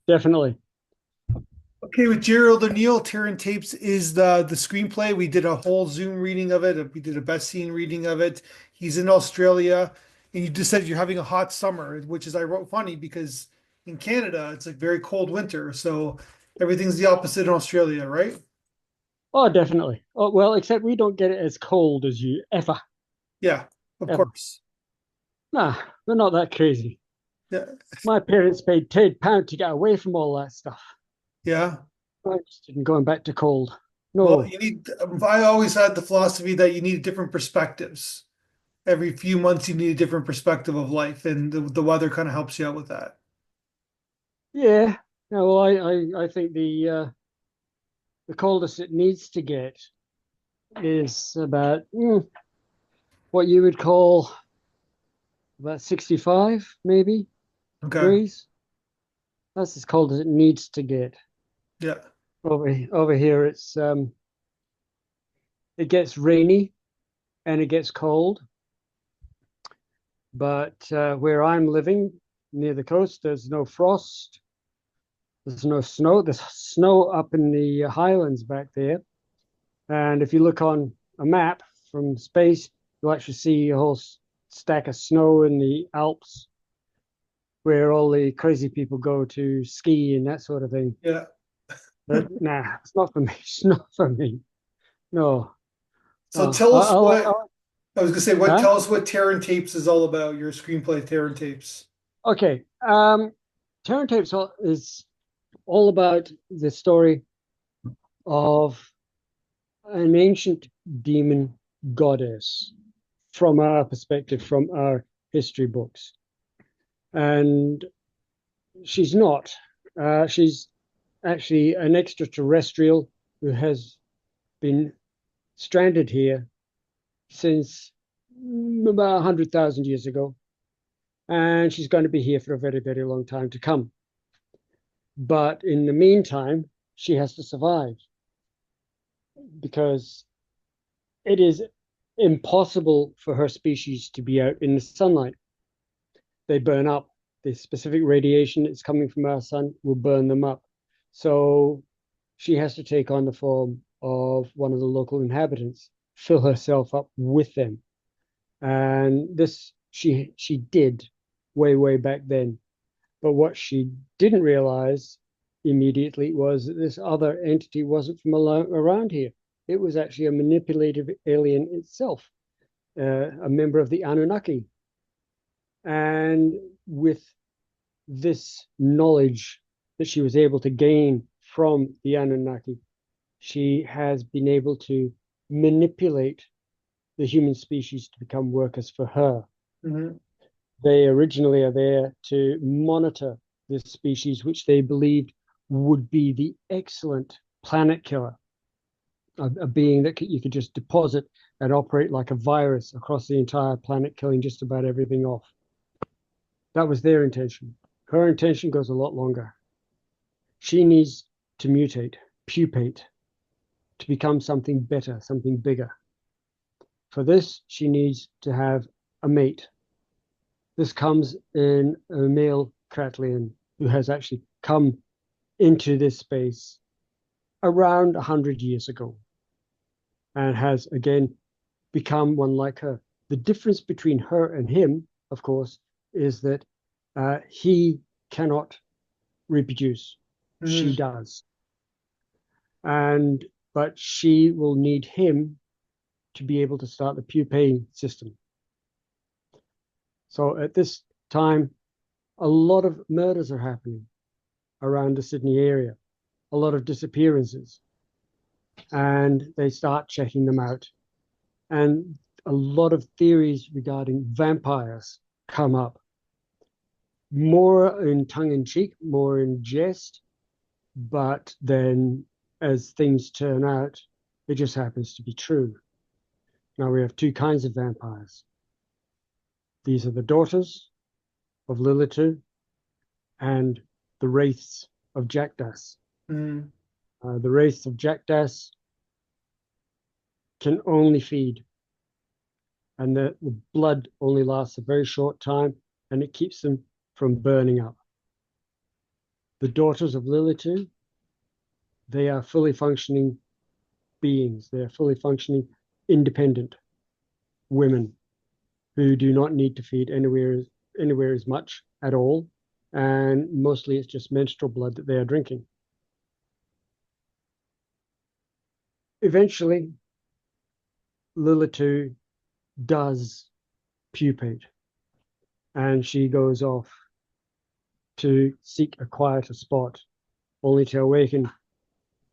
definitely. Okay, with Gerald O'Neill, Terran Tapes is the screenplay. We did a whole Zoom reading of it. We did a best scene reading of it. He's in Australia, and you just said you're having a hot summer, which is I wrote funny because in Canada it's like very cold winter, so everything's the opposite in Australia, right? Oh, definitely. Oh, well, except we don't get it as cold as you ever, Yeah, of ever. course. Nah, we're not that crazy. Yeah, My parents paid £10 to get away from all that stuff. yeah. I just didn't going back to cold. Well, No. you need. I always had the philosophy that you need different perspectives. Every few months, you need a different perspective of life, and the weather kind of helps you out with that. Yeah. No, well, I think the coldest it needs to get is about what you would call about 65, maybe Okay. degrees. That's as cold as it needs to get. Yeah. Over here, it gets rainy and it gets cold. But where I'm living near the coast, there's no frost. There's no snow. There's snow up in the highlands back there. And if you look on a map from space, you'll actually see a whole stack of snow in the Alps where all the crazy people go to ski and that sort of thing. Yeah. But nah, it's not for me. It's not for me. No. So No. tell us what I'll I was gonna say. What huh? tell us what Terran Tapes is all about? Your screenplay, Terran Tapes. Okay. Terran Tapes is all about the story of an ancient demon goddess from our perspective, from our history books. And she's not. She's actually an extraterrestrial who has been stranded here since about 100,000 years ago. And she's going to be here for a very, very long time to come. But in the meantime, she has to survive because it is impossible for her species to be out in the sunlight. They burn up. The specific radiation that's coming from our sun will burn them up. So she has to take on the form of one of the local inhabitants, fill herself up with them. And this she did way back then. But what she didn't realize immediately was that this other entity wasn't from around here. It was actually a manipulative alien itself, a member of the Annunaki. And with this knowledge that she was able to gain from the Anunnaki, she has been able to manipulate the human species to become workers for her. Hmm. They originally are there to monitor this species, which they believed would be the excellent planet killer, a being that you could just deposit and operate like a virus across the entire planet, killing just about everything off. That was their intention. Her intention goes a lot longer. She needs to mutate, pupate, to become something better, something bigger. For this, she needs to have a mate. This comes in a male Kratlian who has actually come into this space around 100 years ago and has again become one like her. The difference between her and him, of course, is that he cannot reproduce. She Hmm. does. And but she will need him to be able to start the pupae system. So at this time, a lot of murders are happening around the Sydney area, a lot of disappearances, and they start checking them out. And a lot of theories regarding vampires come up, more in tongue in cheek, more in jest, but then as things turn out, it just happens to be true. Now we have two kinds of vampires. These are the daughters of Lilitu and the wraiths of Jackdass. Hmm. The wraiths of Jackdass can only feed, and the blood only lasts a very short time, and it keeps them from burning up. The daughters of Lilitu, they are fully functioning beings. They are fully functioning independent women who do not need to feed anywhere as much at all. And mostly it's just menstrual blood that they are drinking. Eventually, Lilitu does pupate and she goes off to seek a quieter spot, only to awaken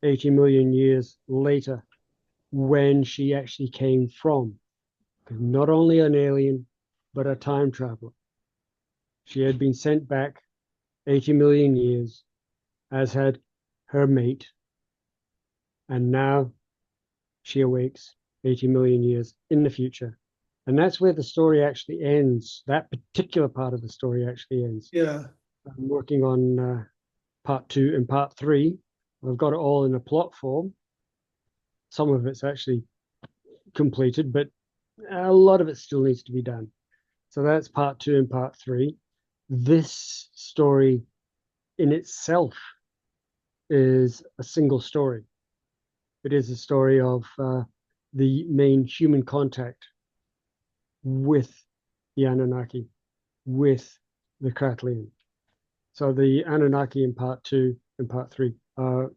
80 million years later when she actually came from. Not only an alien, but a time traveler. She had been sent back 80 million years, as had her mate, and now she awakes 80 million years in the future. And that's where the story actually ends. That particular part of the story actually ends. Yeah. I'm working on part 2 and part 3. I've got it all in a plot form. Some of it's actually completed, but a lot of it still needs to be done. So that's part 2 and part 3. This story in itself is a single story. It is a story of the main human contact with the Annunaki, with the Kratlian. So the Annunaki in part 2 and part 3 are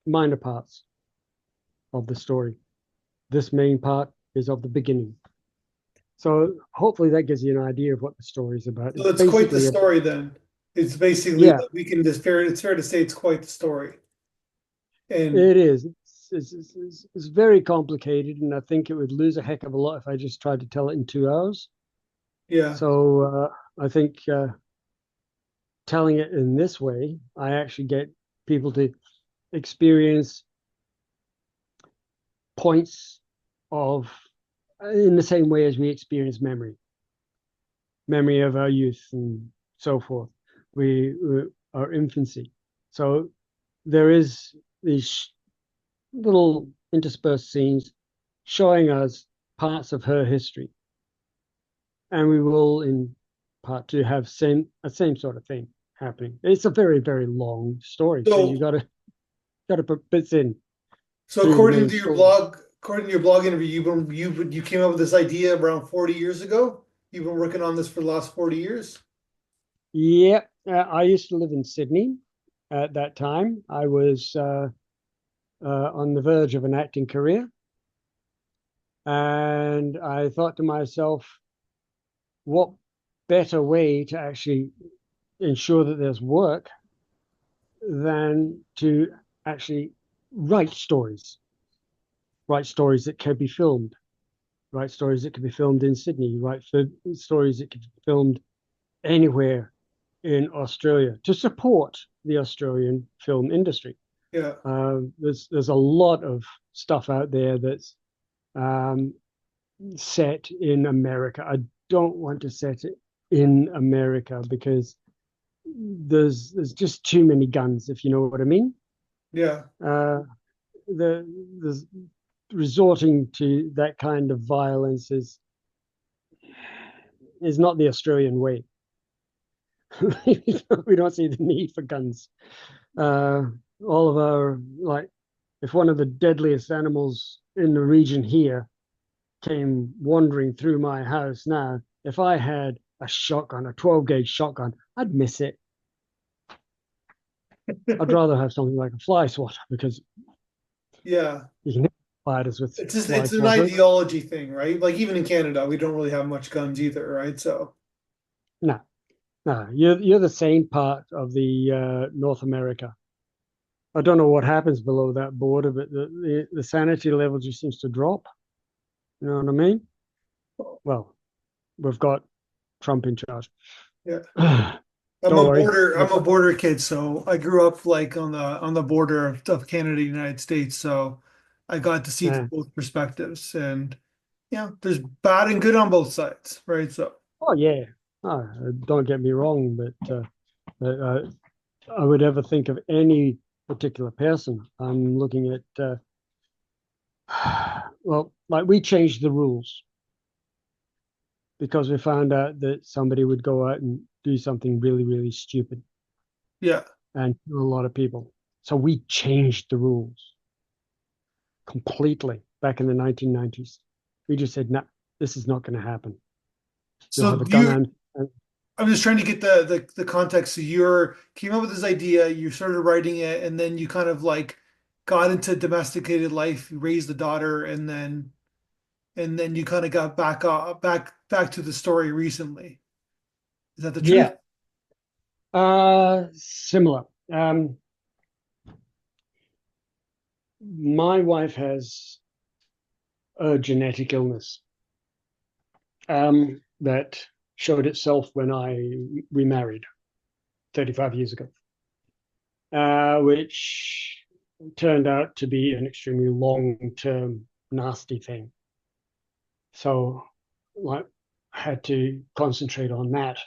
minor parts of the story. This main part is of the beginning. So hopefully that gives you an idea of what the story is about. So It's it's quite the basically story then. It's basically yeah, it's fair to say it's quite the story. And it is. It's very complicated, and I think it would lose a heck of a lot if I just tried to tell it in 2 hours. yeah. So I think telling it in this way, I actually get people to experience points of in the same way as we experience memory of our youth and so forth. Our infancy. So there is these little interspersed scenes showing us parts of her history, and we will in part 2 have a same sort of thing happening. It's a very very long story, so you So got to put bits in so through the main story. according to your blog interview, you came up with this idea around 40 years ago. You've been working on this for the last 40 years. Yeah, I used to live in Sydney at that time. I was on the verge of an acting career, and I thought to myself, what better way to actually ensure that there's work than to actually write stories that can be filmed, write stories that can be filmed in Sydney, write stories that can be filmed anywhere in Australia to support the Australian film industry. Yeah. There's a lot of stuff out there that's um, set in America. I don't want to set it in America because there's just too many guns, if you know what I mean. Yeah. The resorting to that kind of violence is not the Australian way. We don't see the need for guns. All of our like, if one of the deadliest animals in the region here came wandering through my house now, if I had a shotgun, a 12 gauge shotgun, I'd miss it. I'd rather have something like a fly swatter because Yeah. you can hit spiders with fly It's an swatters. ideology thing, right? Like even in Canada, we don't really have much guns either, right? So No, no, you're the same part of the North America. I don't know what happens below that border, but the sanity level just seems to drop. You know what I mean? Well, we've got Trump in charge. yeah. Don't worry. I'm a border kid, so I grew up like on the border of Canada, United States. So I got to see Uh, both perspectives, and yeah, there's bad and good on both sides, right? So oh yeah. Oh, don't get me wrong, but I would ever think of any particular person. I'm looking at well, like we changed the rules because we found out that somebody would go out and do something really, really stupid. Yeah. and to a lot of people. So we changed the rules completely back in the 1990s. We just said, no, this is not going to happen. You'll have So a gun you and I'm just trying to get the context. So you came up with this idea, you started writing it, and then you kind of like got into domesticated life, you raised a daughter, and then you kind of got back to the story recently. Is that the truth? yeah, similar. My wife has a genetic illness that showed itself when I remarried 35 years ago, which turned out to be an extremely long-term nasty thing. So, like, I had to concentrate on that,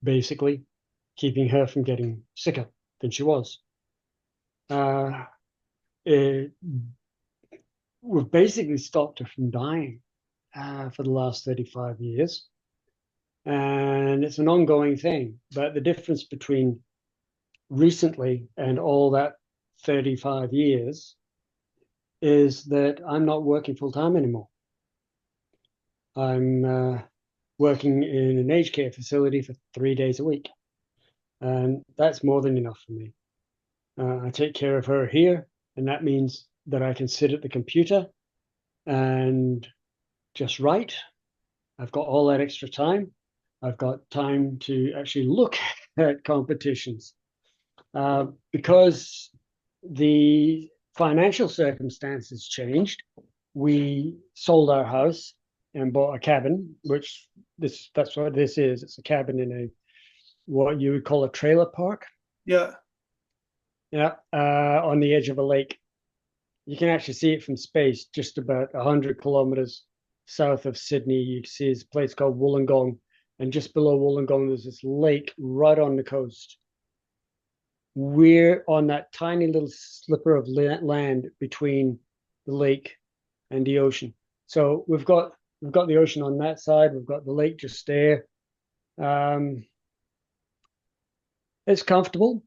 basically, keeping her from getting sicker than she was. Uh, it, we've basically stopped her from dying for the last 35 years. And it's an ongoing thing. But the difference between recently and all that 35 years is that I'm not working full time anymore. I'm working in an aged care facility for 3 days a week. And that's more than enough for me. I take care of her here, and that means that I can sit at the computer and just write. I've got all that extra time. I've got time to actually look at competitions. Because the financial circumstances changed, we sold our house and bought a cabin, which that's what this is. It's a cabin in a what you would call a trailer park. Yeah. Yeah, on the edge of a lake. You can actually see it from space, just about 100 kilometers south of Sydney. You can see this place called Wollongong, and just below Wollongong, there's this lake right on the coast. We're on that tiny little slipper of land between the lake and the ocean. So we've got the ocean on that side. We've got the lake just there. Um, it's comfortable,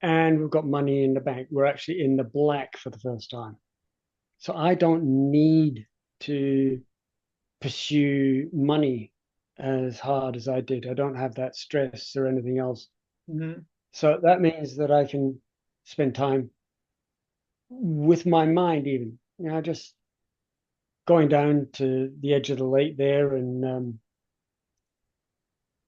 and we've got money in the bank. We're actually in the black for the first time. So I don't need to pursue money as hard as I did. I don't have that stress or anything else. Mhm. So that means that I can spend time with my mind, even, just going down to the edge of the lake there and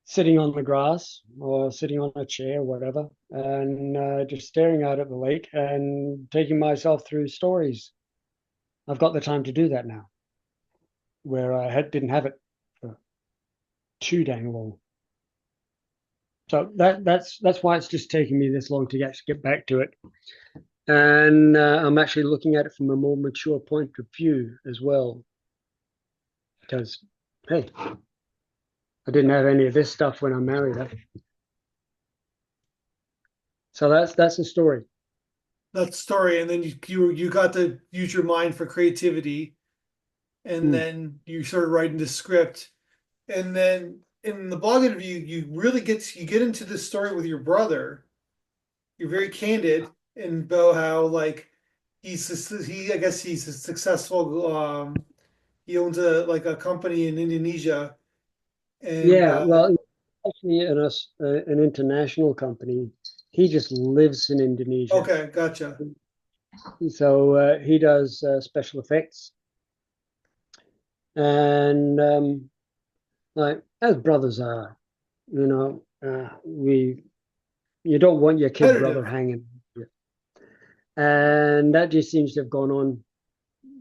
sitting on the grass or sitting on a chair, or whatever, and just staring out at the lake and taking myself through stories. I've got the time to do that now, where didn't have it for too dang long. So that's why it's just taking me this long to actually get back to it. And I'm actually looking at it from a more mature point of view as well, because hey, I didn't have any of this stuff when I married her. So that's the story. That story, and then you got to use your mind for creativity, and Hmm. then you started writing the script, and then in the blog interview, you get into this story with your brother. You're very candid in about how like he I guess he's a successful he owns a company in Indonesia and Yeah, well, actually, an international company. He just lives in Indonesia, okay, gotcha. so he does special effects, and like as brothers are, we you don't want your kid brother Competitive. hanging, and that just seems to have gone on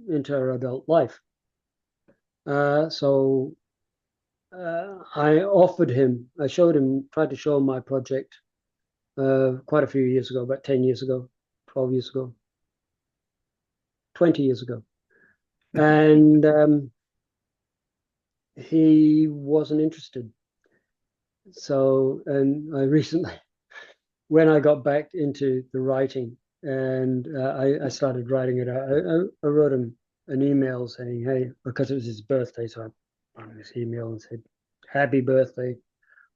into our adult life. So I showed him, tried to show him my project quite a few years ago, about 10 years ago, 12 years ago, 20 years ago. And he wasn't interested. So, and I recently, when I got back into the writing and I started writing it out, I wrote him an email saying, hey, because it was his birthday, so I wrote this email and said, happy birthday.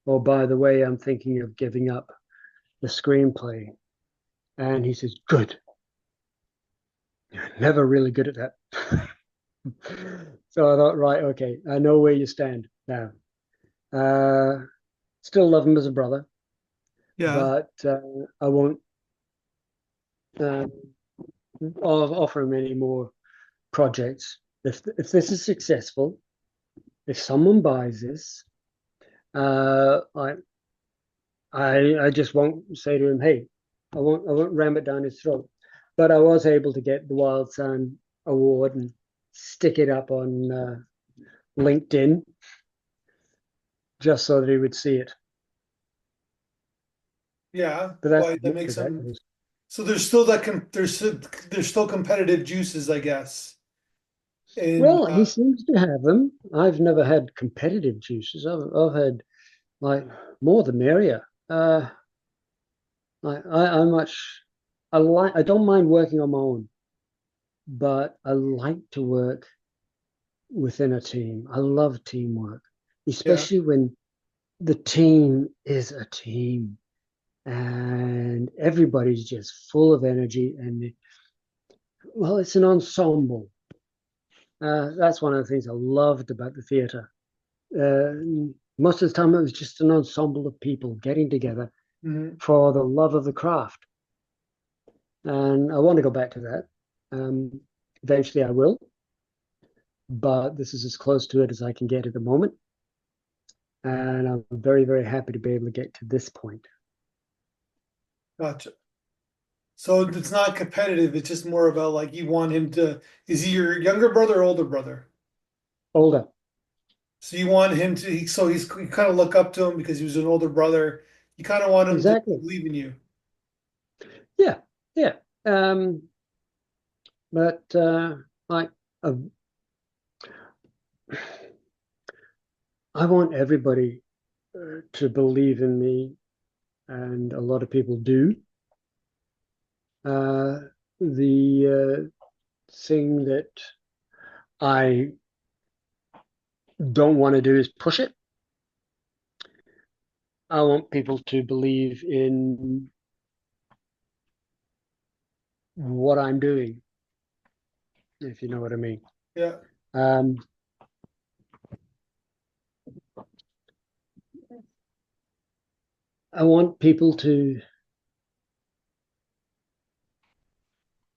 Oh, by the way, I'm thinking of giving up. the screenplay. And he says, good. Never really good at that. So I thought, right, okay, I know where you stand now. Uh, Still love him as a brother, Yeah. but I won't uh, offer him any more projects. If this is successful, if someone buys this, uh, I I just won't say to him, "Hey, I won't ram it down his throat." But I was able to get the Wild Sound Award and stick it up on LinkedIn just so that he would see it. Yeah. But that's Well, that makes as that them. goes. So there's still there's still competitive juices, I guess. And Well, he seems to have them. I've never had competitive juices. I've had like more the merrier. I much I don't mind working on my own, but I like to work within a team. I love teamwork, yeah, especially when the team is a team and everybody's just full of energy and well, it's an ensemble. That's one of the things I loved about the theatre. Most of the time, it was just an ensemble of people getting together mhm. for the love of the craft. And I want to go back to that. Um, Eventually, I will, but this is as close to it as I can get at the moment. And I'm very, very happy to be able to get to this point. Gotcha. So it's not competitive. It's just more about like you want him to. Is he your younger brother or older brother? Older, So you want him to. So you kind of look up to him because he was an older brother. You kind of want him to exactly. believe in you. Yeah, yeah. Um, but like, uh, I want everybody to believe in me, and a lot of people do. Uh, the thing that I don't want to do is push it. I want people to believe in what I'm doing, if you know what I mean. Yeah. Um, I want people to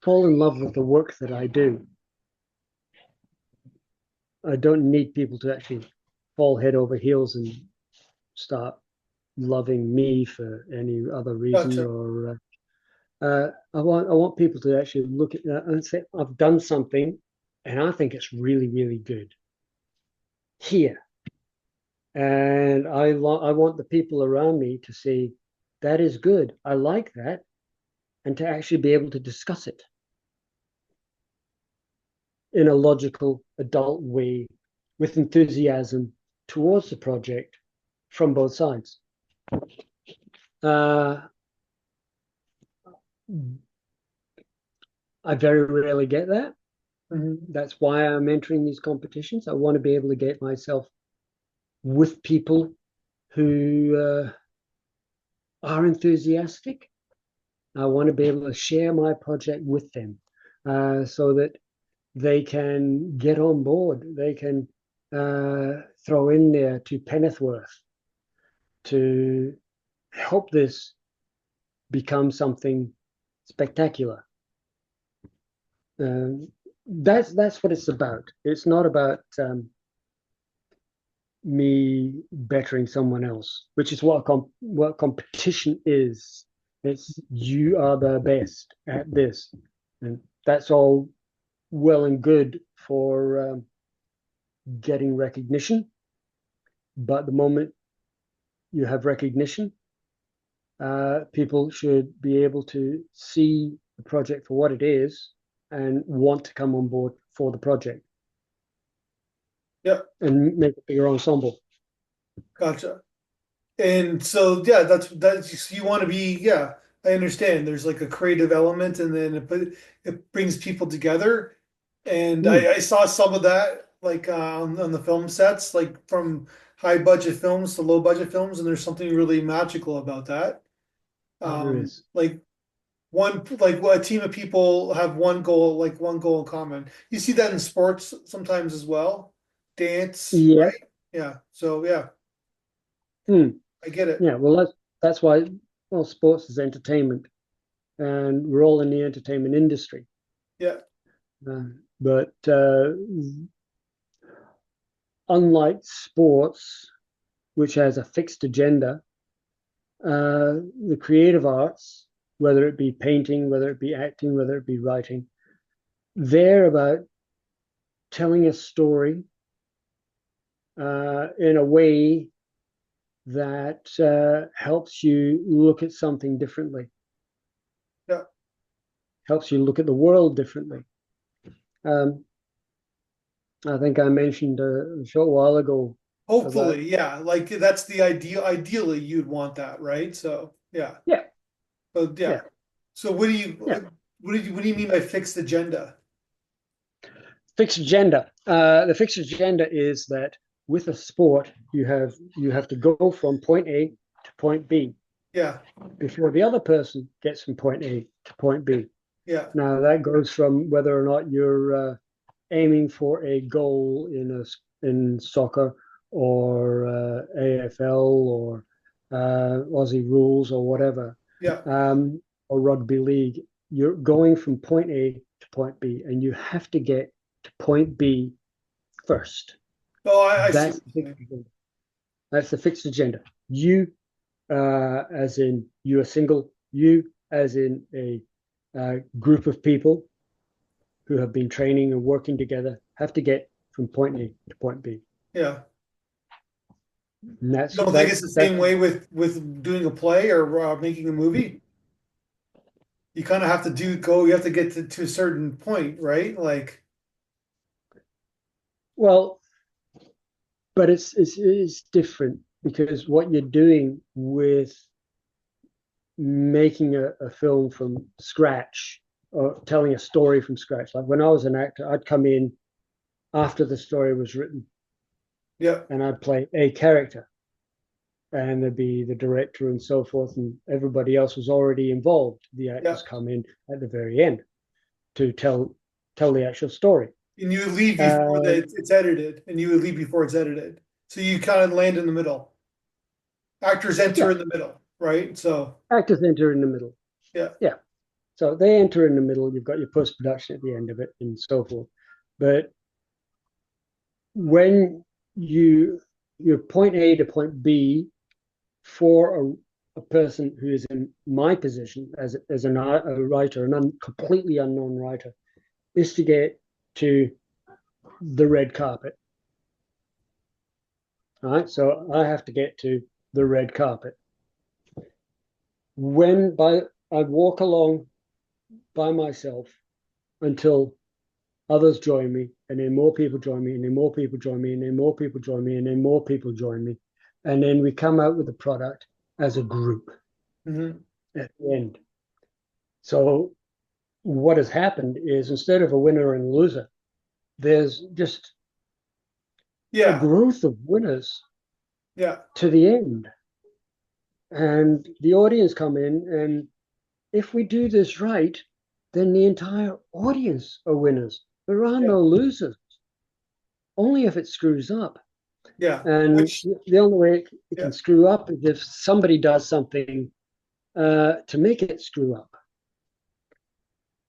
fall in love with the work that I do. I don't need people to actually fall head over heels and start loving me for any other reason Gotcha. or I want people to actually look at that and say I've done something and I think it's really really good here and I want the people around me to say that is good, I like that, and to actually be able to discuss it in a logical adult way with enthusiasm towards the project from both sides. uh, I very rarely get that. Mhm. That's why I'm entering these competitions. I want to be able to get myself with people who are enthusiastic. I want to be able to share my project with them so that they can get on board. They can throw in there to Pennethworth to help this become something spectacular. Um, that's what it's about. It's not about me bettering someone else, which is what competition is. It's you are the best at this, and that's all well and good for getting recognition. But the moment you have recognition, people should be able to see the project for what it is and want to come on board for the project Yeah. and make a bigger ensemble. Gotcha. And so yeah, that's you want to be. Yeah, I understand. There's like a creative element, and then it brings people together. And Mm. I saw some of that like on the film sets, like from high budget films to low budget films, and there's something really magical about that. There is. Like a team of people have one goal in common. You see that in sports sometimes as well. Dance, Yeah. right? Yeah. So yeah, Hmm. I get it. Yeah. Well, that's why, well, sports is entertainment, and we're all in the entertainment industry. Yeah. But unlike sports, which has a fixed agenda, the creative arts, whether it be painting, whether it be acting, whether it be writing, they're about telling a story in a way that helps you look at something differently, Yeah. helps you look at the world differently. Um, I think I mentioned a short while ago about, Hopefully, yeah. Like that's the ideal. Ideally, you'd want that, right? So yeah. yeah, So yeah. yeah, So yeah. what do you mean by fixed agenda? Fixed agenda. The fixed agenda is that with a sport, you have to go from point A to point B Yeah. before the other person gets from point A to point B. Yeah. Now that goes from whether or not you're aiming for a goal in soccer or AFL or Aussie rules or whatever, Yeah. or rugby league. You're going from point A to point B, and you have to get to point B first. Oh, I see That's what the you're fixed saying. agenda. That's the fixed agenda. You, as in you are single. You, as in a group of people who have been training and working together, have to get from point A to point B. Yeah. And that's Don't think it's that's the that's same way with doing a play or making a movie. You kind of have to you have to get to a certain point, right? Like, well, but it's different because what you're doing with making a film from scratch or telling a story from scratch. Like when I was an actor, I'd come in after the story was written yeah, and I'd play a character, and there'd be the director and so forth, and everybody else was already involved. The yeah. actors come in at the very end to tell the actual story. And you would leave before Uh, it's edited, and you would leave before it's edited. So you kind of land in the middle. Actors enter yeah, in the middle, right? So actors enter in the middle. yeah, Yeah, so they enter in the middle. You've got your post production at the end of it, and so forth. But when you're point A to point B for a person who is in my position as a writer, completely unknown writer, is to get to the red carpet. All right, so I have to get to the red carpet. I walk along by myself until others join me, and then more people join me, and then more people join me, and then more people join me, and then more people join me, and then we come out with a product as a group hmm at the end. So what has happened is instead of a winner and a loser, there's just a yeah, growth of winners yeah, to the end. And the audience come in, and if we do this right, then the entire audience are winners. There are yeah, no losers, only if it screws up. yeah. And Which the only way it yeah, can screw up is if somebody does something to make it screw up.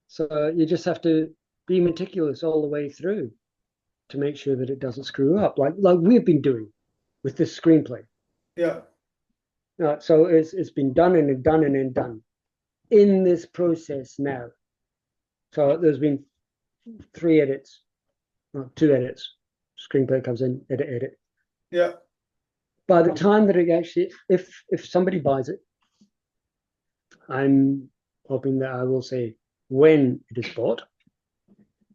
So you just have to be meticulous all the way through to make sure that it doesn't screw up, like we've been doing with this screenplay. yeah, So it's been done and done and done in this process now. So there's been 3 edits, well, 2 edits. Screenplay comes in, edit, edit. yeah. By the time that it actually, if somebody buys it, I'm hoping that I will say when it is bought,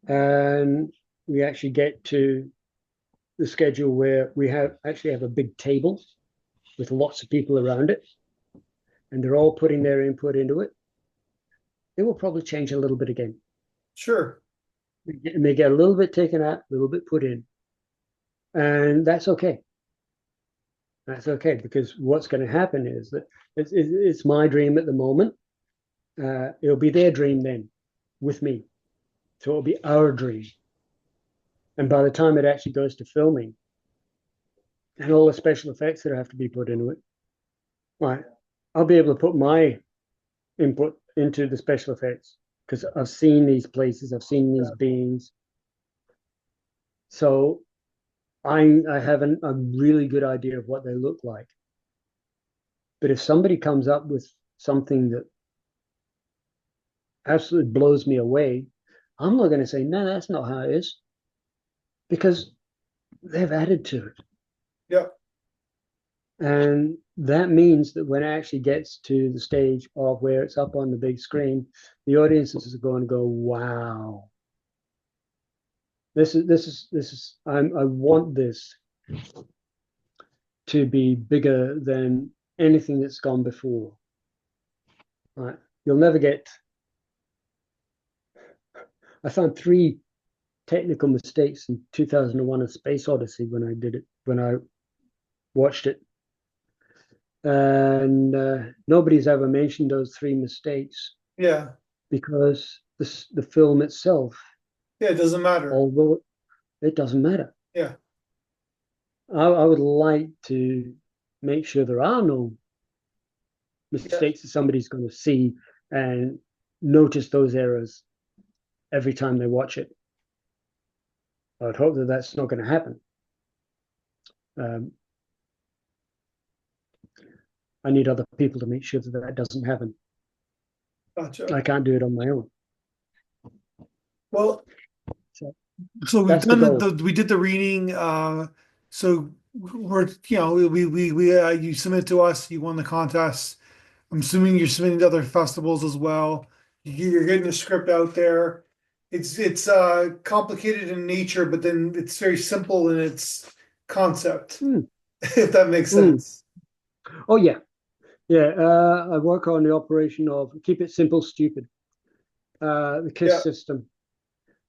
and we actually get to the schedule where we have a big table with lots of people around it, and they're all putting their input into it. It will probably change a little bit again. Sure. It may get a little bit taken out, a little bit put in, and that's okay. That's okay, because what's going to happen is that it's my dream at the moment. It'll be their dream then with me. So it'll be our dream. And by the time it actually goes to filming and all the special effects that have to be put into it, right, I'll be able to put my input into the special effects because I've seen these places, I've seen these beings. So I have a really good idea of what they look like. But if somebody comes up with something that absolutely blows me away, I'm not going to say, no, that's not how it is, because they've added to it. Yeah. And that means that when it actually gets to the stage of where it's up on the big screen, the audiences are going to go, wow. I want this to be bigger than anything that's gone before. Right? You'll never get. I found 3 technical mistakes in 2001: A Space Odyssey when I watched it, and nobody's ever mentioned those 3 mistakes Yeah. because the film itself, Yeah. It doesn't matter. although it doesn't matter. Yeah. I would like to make sure there are no Yeah. mistakes that somebody's going to see and notice those errors every time they watch it. I would hope that that's not going to happen. Um, I need other people to make sure that that doesn't happen. Gotcha. I can't do it on my own. Well, So so we've that's the done goal. we did the reading. So we're, you submit to us, you won the contest. I'm assuming you're submitting to other festivals as well. You're getting the script out there. It's complicated in nature, but then it's very simple in its concept, Mm, if that makes mm. sense. Oh yeah, yeah. I work on the operation of keep it simple, stupid. The KISS Yeah. system.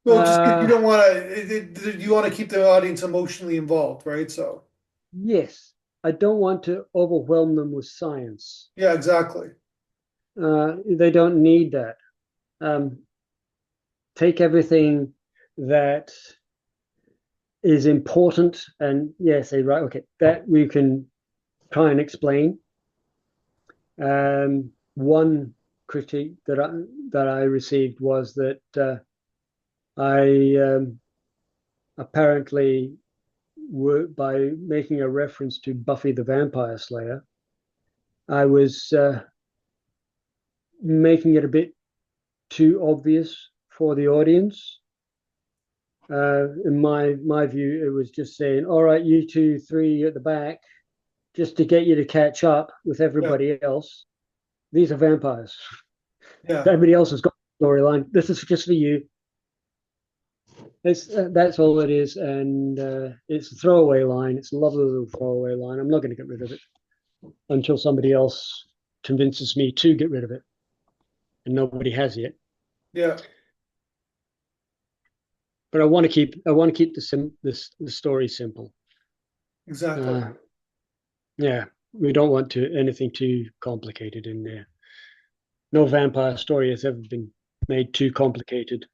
Well, just because you Uh, don't want to, you want to keep the audience emotionally involved, right? So, yes, I don't want to overwhelm them with science. yeah, exactly. They don't need that. Um, take everything that is important and say, right, okay, that we can try and explain. One critique that I received was that I apparently by making a reference to Buffy the Vampire Slayer, I was making it a bit too obvious for the audience. In my view, it was just saying, "All right, you 2, 3 at the back, just to get you to catch up with Yeah, everybody else. These are vampires. yeah, Everybody else has got a storyline. This is just for you." That's all it is, and it's a throwaway line. It's a lovely little throwaway line. I'm not going to get rid of it until somebody else convinces me to get rid of it, and nobody has yet. yeah, But I want to keep the story simple. exactly. Uh, yeah, we don't want anything too complicated in there. No vampire story has ever been made too complicated.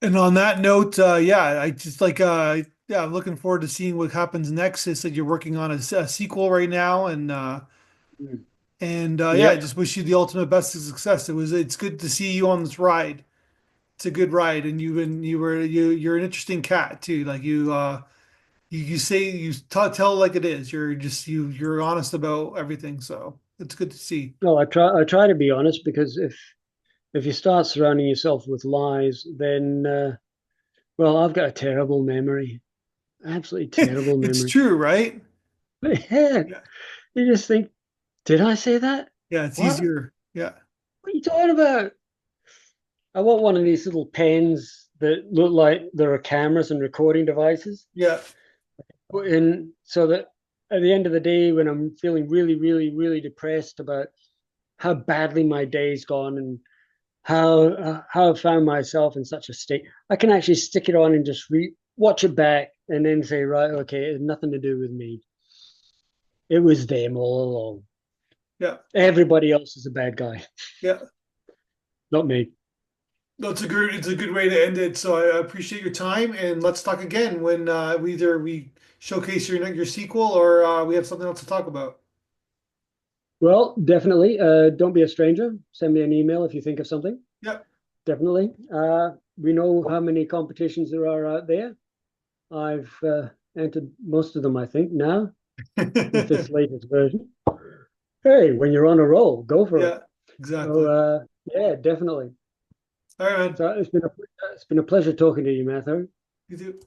And on that note, yeah, I just yeah, I'm looking forward to seeing what happens next. Is that you're working on a sequel right now, Mm. and yeah, I Yep. just wish you the ultimate best of success. It's good to see you on this ride. It's a good ride, and you're an interesting cat too. Like you say tell like it is. You're honest about everything, so it's good to see. Well, I try to be honest because if you start surrounding yourself with lies, then well, I've got a terrible memory, absolutely terrible It's memory. true, right? Yeah, Yeah, you just think, did I say that? yeah, it's What? easier. Yeah, What are you talking about? I want one of these little pens that look like there are cameras and recording devices, yeah, and so that at the end of the day, when I'm feeling really, really, really depressed about how badly my day's gone and how I found myself in such a state, I can actually stick it on and just watch it back and then say, right, okay, it had nothing to do with me. It was them all along. Yeah, Everybody else is a bad guy, yeah. not me. No, it's a good way to end it. So I appreciate your time, and let's talk again when we showcase your sequel or we have something else to talk about. Well, definitely. Don't be a stranger. Send me an email if you think of something. Yeah. Definitely. We know how many competitions there are out there. I've entered most of them, I think, now with this latest version. Hey, when you're on a roll, go for it. Yeah, So, exactly. yeah, definitely. All right, man. So it's been a pleasure talking to you, Matthew. You too.